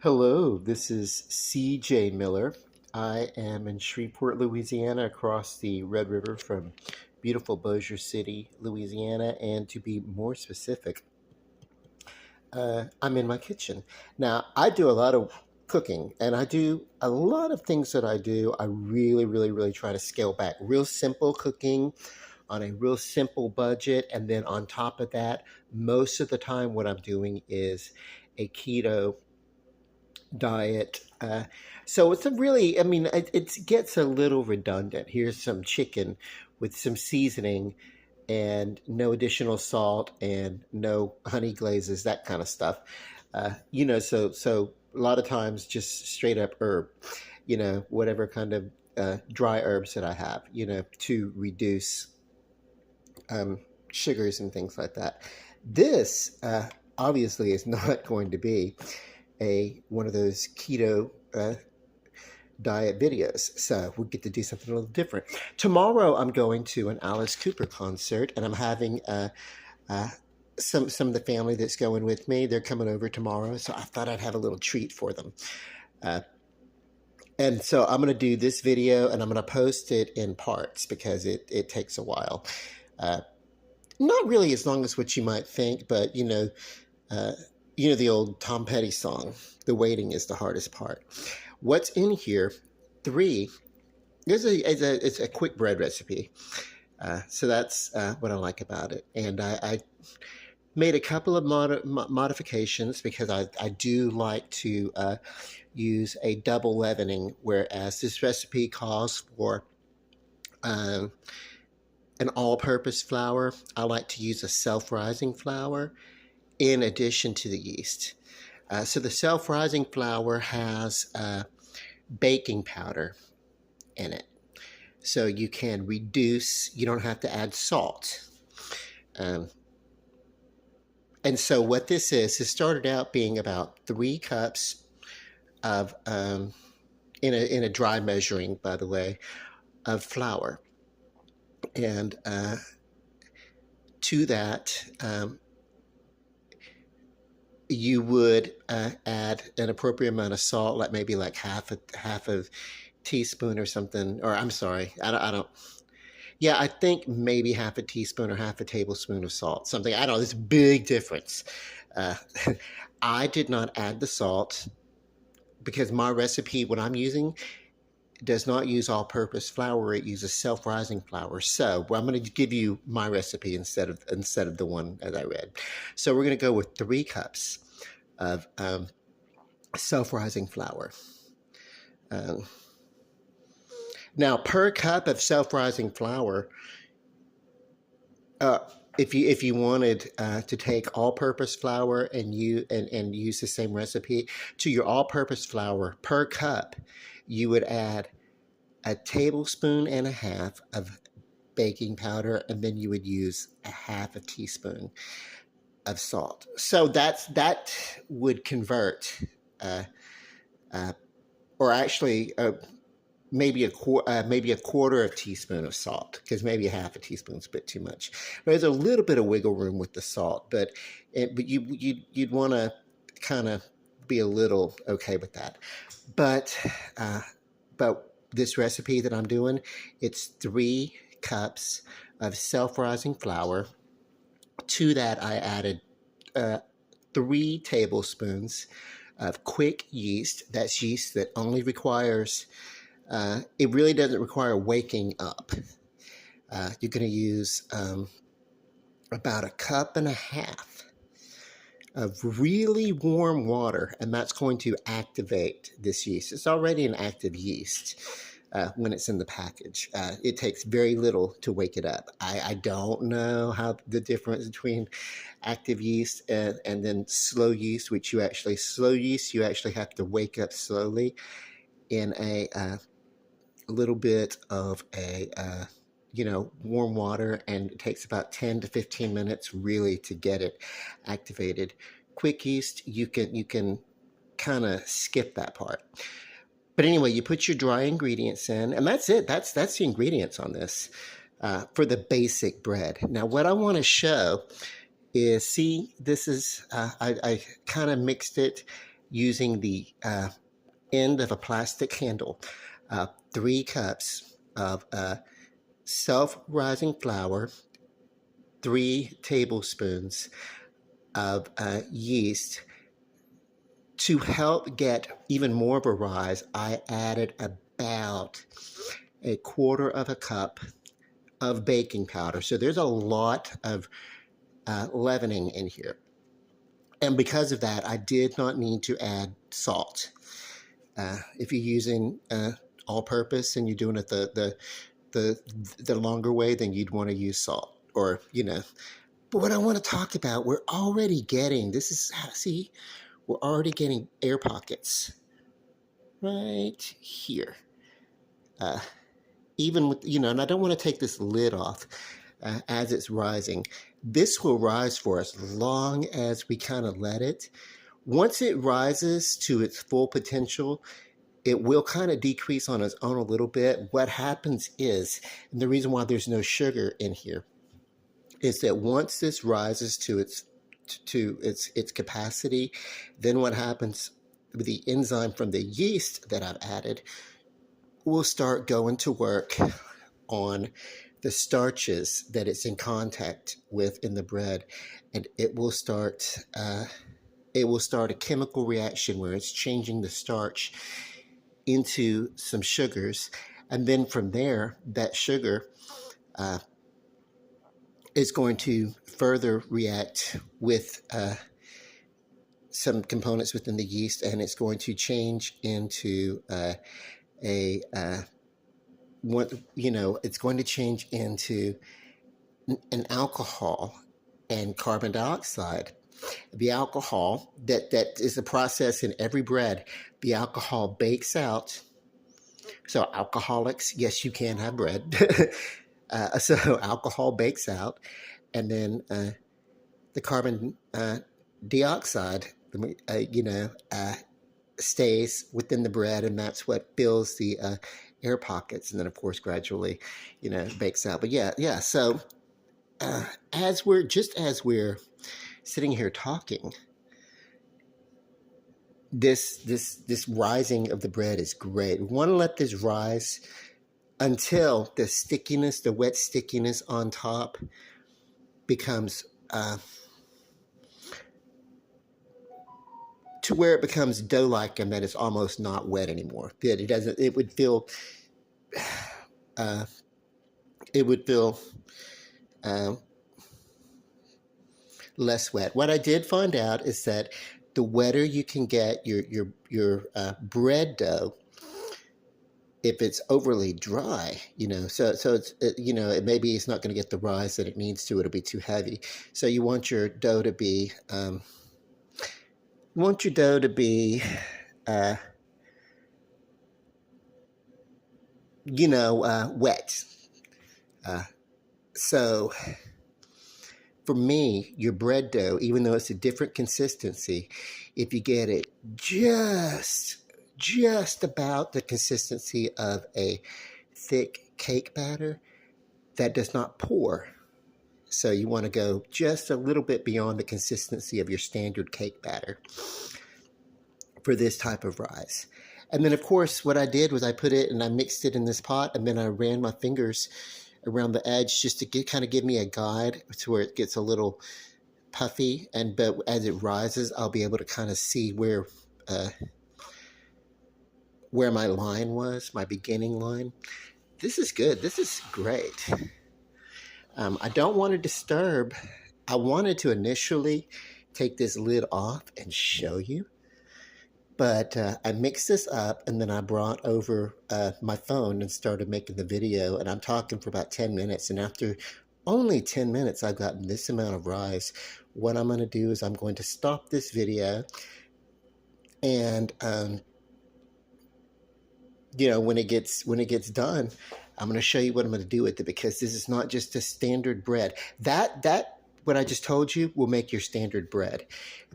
Hello, this is CJ Miller. I am in Shreveport, Louisiana, across the Red River from beautiful Bossier City, Louisiana. And to be more specific, I'm in my kitchen. Now, I do a lot of cooking, and I do a lot of things that I do. I really, really, really try to scale back. Real simple cooking on a real simple budget. And then on top of that, most of the time, what I'm doing is a keto diet. So it's a really, I mean, it gets a little redundant. Here's some chicken with some seasoning and no additional salt and no honey glazes, that kind of stuff. So a lot of times just straight up herb, whatever kind of dry herbs that I have, to reduce um, sugars and things like that. This obviously is not going to be a one of those keto diet videos. So we get to do something a little different. Tomorrow I'm going to an Alice Cooper concert, and I'm having uh, some of the family that's going with me. They're coming over tomorrow, so I thought I'd have a little treat for them. Uh, and so I'm going to do this video, and I'm going to post it in parts because it takes a while. Uh, Not really as long as what you might think, but uh, the old Tom Petty song, "The waiting is the hardest part." What's in here? Three. It's a quick bread recipe, so that's what I like about it. And I made a couple of modifications because I do like to use a double leavening, whereas this recipe calls for um, an all-purpose flour. I like to use a self-rising flour in addition to the yeast. So the self-rising flour has baking powder in it. So you can reduce, you don't have to add salt. Um, and so what this is, it started out being about 3 cups of, in a dry measuring, by the way, of flour. And to that, you would add an appropriate amount of salt, like maybe like half a teaspoon or something. Or I'm sorry, I don't. Yeah, I think maybe half a teaspoon or half a tablespoon of salt. Something I don't know. There's a big difference. Uh, I did not add the salt because my recipe, what I'm using, does not use all-purpose flour. It uses self-rising flour. So I'm going to give you my recipe instead of the one that I read. So we're going to go with 3 cups of self-rising flour. Um, Now, per cup of self-rising flour, uh, if you wanted to take all-purpose flour and use the same recipe to your all-purpose flour per cup, you would add a tablespoon and a half of baking powder, and then you would use a half a teaspoon of salt. So that would convert, uh, uh, or actually. Maybe a quarter of a teaspoon of salt, because maybe a half a teaspoon is a bit too much. There's a little bit of wiggle room with the salt, but you'd want to kind of be a little okay with that. But uh, but this recipe that I'm doing, it's 3 cups of self-rising flour. To that, I added 3 tablespoons of quick yeast. That's yeast that only requires it really doesn't require waking up. You're going to use about a cup and a half of really warm water, and that's going to activate this yeast. It's already an active yeast when it's in the package. It takes very little to wake it up. I don't know how the difference between active yeast and then slow yeast, slow yeast, you actually have to wake up slowly in a little bit of warm water, and it takes about 10 to 15 minutes really to get it activated. Quick yeast, you can kind of skip that part. But anyway, you put your dry ingredients in, and that's it. That's the ingredients on this for the basic bread. Now, what I want to show is, see, this is I kind of mixed it using the end of a plastic handle, 3 cups of self-rising flour, 3 tablespoons of yeast. To help get even more of a rise, I added about 1/4 cup of baking powder. So there's a lot of leavening in here. And because of that, I did not need to add salt. If you're using all-purpose and you're doing it the longer way, then you'd want to use salt, or But what I want to talk about, we're already getting, see, we're already getting air pockets right here. Even with, and I don't want to take this lid off as it's rising. This will rise for as long as we kind of let it. Once it rises to its full potential, it will kind of decrease on its own a little bit. What happens is, and the reason why there's no sugar in here, is that once this rises to its capacity, then what happens with the enzyme from the yeast that I've added will start going to work on the starches that it's in contact with in the bread, and it will start a chemical reaction where it's changing the starch into some sugars, and then from there, that sugar is going to further react with some components within the yeast, and it's going to change into it's going to change into an alcohol and carbon dioxide. The alcohol, that is a process in every bread. The alcohol bakes out. So alcoholics, yes, you can have bread. So alcohol bakes out, and then the carbon dioxide, stays within the bread, and that's what fills the air pockets, and then of course gradually, bakes out. But yeah. So as we're sitting here talking, this rising of the bread is great. We want to let this rise until the stickiness, the wet stickiness on top, becomes to where it becomes dough-like, and that it's almost not wet anymore. That it would feel less wet. What I did find out is that the wetter you can get your bread dough, if it's overly dry, so it's maybe it's not going to get the rise that it needs to. It'll be too heavy. So you want your dough to be wet. So for me, your bread dough, even though it's a different consistency, if you get it just about the consistency of a thick cake batter, that does not pour. So you want to go just a little bit beyond the consistency of your standard cake batter for this type of rise. And then, of course, what I did was I put it and I mixed it in this pot, and then I ran my fingers around the edge just to kind of give me a guide to where it gets a little puffy. But as it rises, I'll be able to kind of see where my line was, my beginning line. This is good. This is great. I don't want to disturb. I wanted to initially take this lid off and show you, but I mixed this up, and then I brought over my phone and started making the video, and I'm talking for about 10 minutes, and after only 10 minutes, I've gotten this amount of rise. What I'm going to do is I'm going to stop this video, and when it gets done, I'm going to show you what I'm going to do with it, because this is not just a standard bread. That what I just told you will make your standard bread.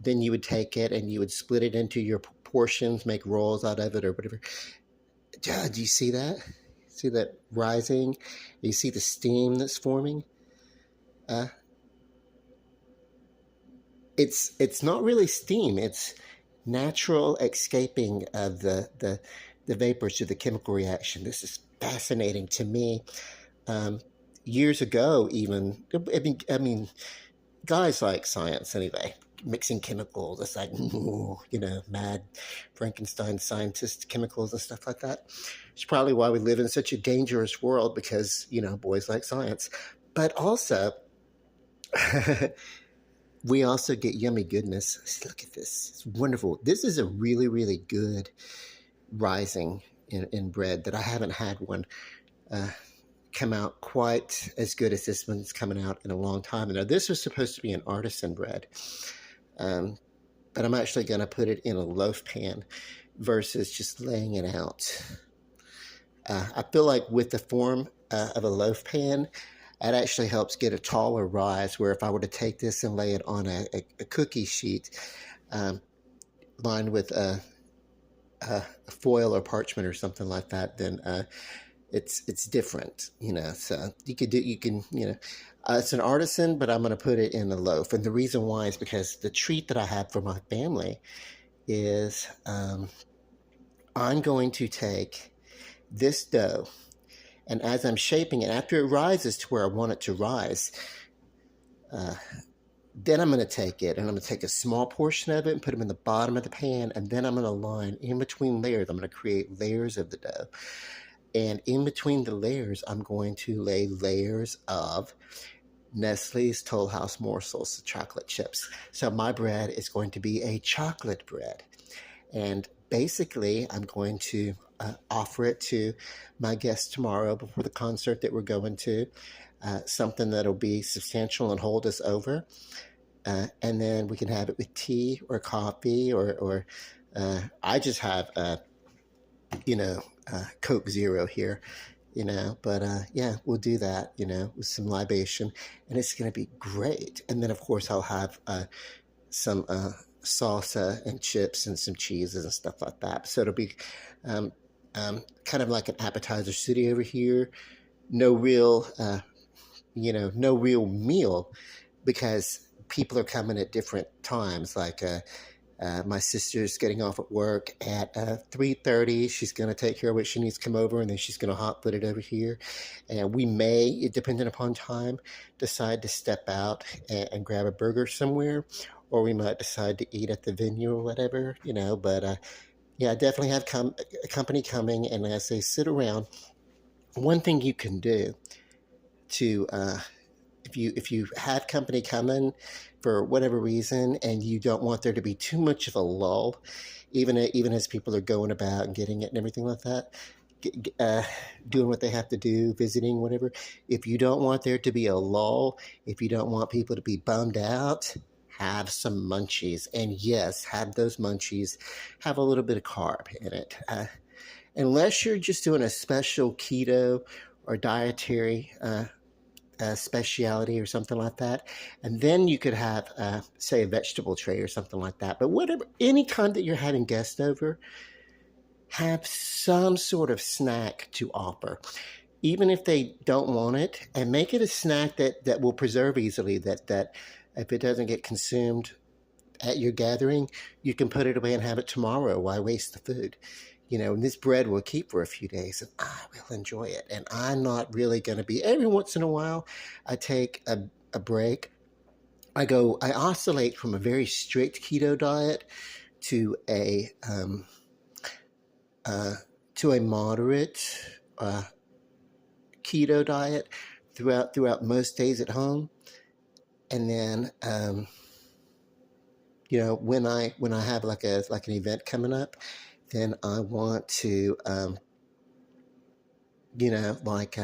Then you would take it and you would split it into your portions, make rolls out of it or whatever. Do you see that? See that rising? You see the steam that's forming? It's not really steam. natural escaping of the vapors to the chemical reaction. This is fascinating to me. Um, Years ago, even, guys like science anyway, mixing chemicals. It's like, mad Frankenstein scientist chemicals and stuff like that. It's probably why we live in such a dangerous world because, boys like science. But also, we also get yummy goodness. Look at this. It's wonderful. This is a really, really good rising in bread that I haven't had one uh, come out quite as good as this one's coming out in a long time. Now, this was supposed to be an artisan bread, but I'm actually going to put it in a loaf pan versus just laying it out. I feel like with the form of a loaf pan, it actually helps get a taller rise, where if I were to take this and lay it on a cookie sheet lined with a foil or parchment or something like that, then it's different, so it's an artisan, but I'm going to put it in a loaf. And the reason why is because the treat that I have for my family is I'm going to take this dough, and as I'm shaping it, after it rises to where I want it to rise, then I'm going to take it and I'm going to take a small portion of it and put them in the bottom of the pan, and then I'm going to line in between layers. I'm going to create layers of the dough. And in between the layers, I'm going to lay layers of Nestle's Toll House Morsels, chocolate chips. So my bread is going to be a chocolate bread. And basically, I'm going to offer it to my guests tomorrow before the concert that we're going to, something that'll be substantial and hold us over. And then we can have it with tea or coffee, or I just have Coke Zero here, but yeah, we'll do that, with some libation, and it's going to be great. And then, of course, I'll have some salsa and chips and some cheeses and stuff like that. So it'll be kind of like an appetizer city over here. No real, no real meal, because people are coming at different times. Like my sister's getting off at work at 3:30. She's going to take care of what she needs to come over, and then she's going to hot foot it over here. And we may, depending upon time, decide to step out and grab a burger somewhere, or we might decide to eat at the venue or whatever, But yeah, I definitely have company coming, and as they sit around, one thing you can do to if you have company coming for whatever reason and you don't want there to be too much of a lull, even as people are going about and getting it and everything like that, doing what they have to do, visiting, whatever. If you don't want there to be a lull, if you don't want people to be bummed out, have some munchies. And yes, have those munchies have a little bit of carb in it. Unless you're just doing a special keto or dietary speciality or something like that, and then you could have say a vegetable tray or something like that. But whatever, anytime that you're having guests over, have some sort of snack to offer, even if they don't want it, and make it a snack that will preserve easily, that if it doesn't get consumed at your gathering, you can put it away and have it tomorrow. Why waste the food? And this bread will keep for a few days, and I will enjoy it. And I'm not really going to be, every once in a while, I take a break. I oscillate from a very strict keto diet to a moderate keto diet throughout most days at home. And then, when I have like an event coming up, then I want to, like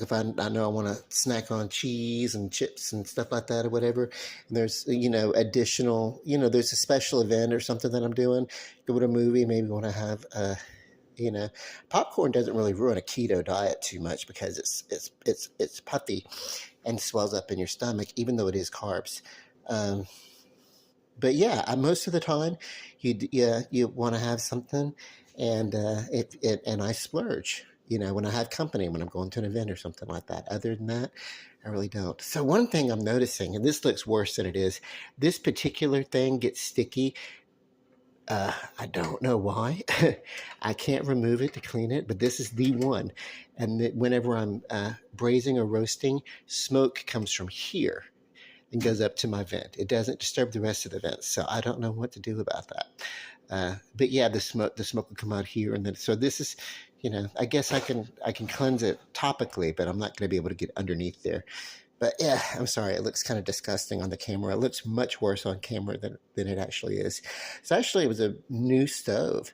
if I know I want to snack on cheese and chips and stuff like that or whatever, and there's, additional, there's a special event or something that I'm doing, go to a movie, maybe want to have, popcorn doesn't really ruin a keto diet too much because it's puffy and swells up in your stomach, even though it is carbs. But yeah, most of the time, you want to have something, and and I splurge. When I have company, when I'm going to an event or something like that. Other than that, I really don't. So one thing I'm noticing, and this looks worse than it is, this particular thing gets sticky. I don't know why. I can't remove it to clean it, but this is the one. And whenever I'm braising or roasting, smoke comes from here and goes up to my vent. It doesn't disturb the rest of the vents, so I don't know what to do about that. But yeah, the smoke will come out here, and then so this is, I guess I can cleanse it topically, but I'm not going to be able to get underneath there. But yeah, I'm sorry, it looks kind of disgusting on the camera. It looks much worse on camera than it actually is. So actually, it was a new stove.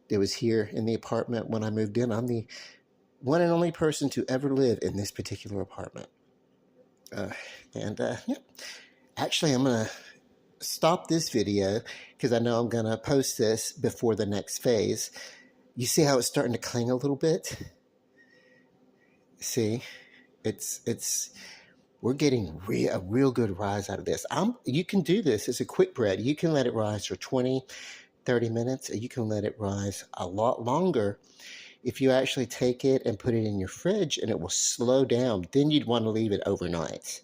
It was here in the apartment when I moved in. I'm the one and only person to ever live in this particular apartment. Yeah. Actually, I'm going to stop this video because I know I'm going to post this before the next phase. You see how it's starting to cling a little bit? See? We're getting a real good rise out of this. You can do this. It's a quick bread. You can let it rise for 20, 30 minutes. You can let it rise a lot longer if you actually take it and put it in your fridge, and it will slow down. Then you'd want to leave it overnight.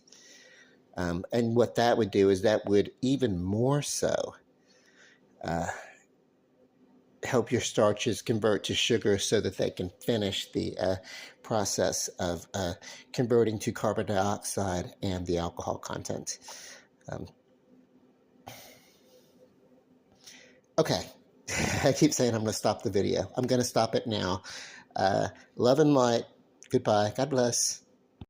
And what that would do is that would even more so help your starches convert to sugar so that they can finish the process of converting to carbon dioxide and the alcohol content. Okay, I keep saying I'm going to stop the video. I'm going to stop it now. Love and light. Goodbye. God bless.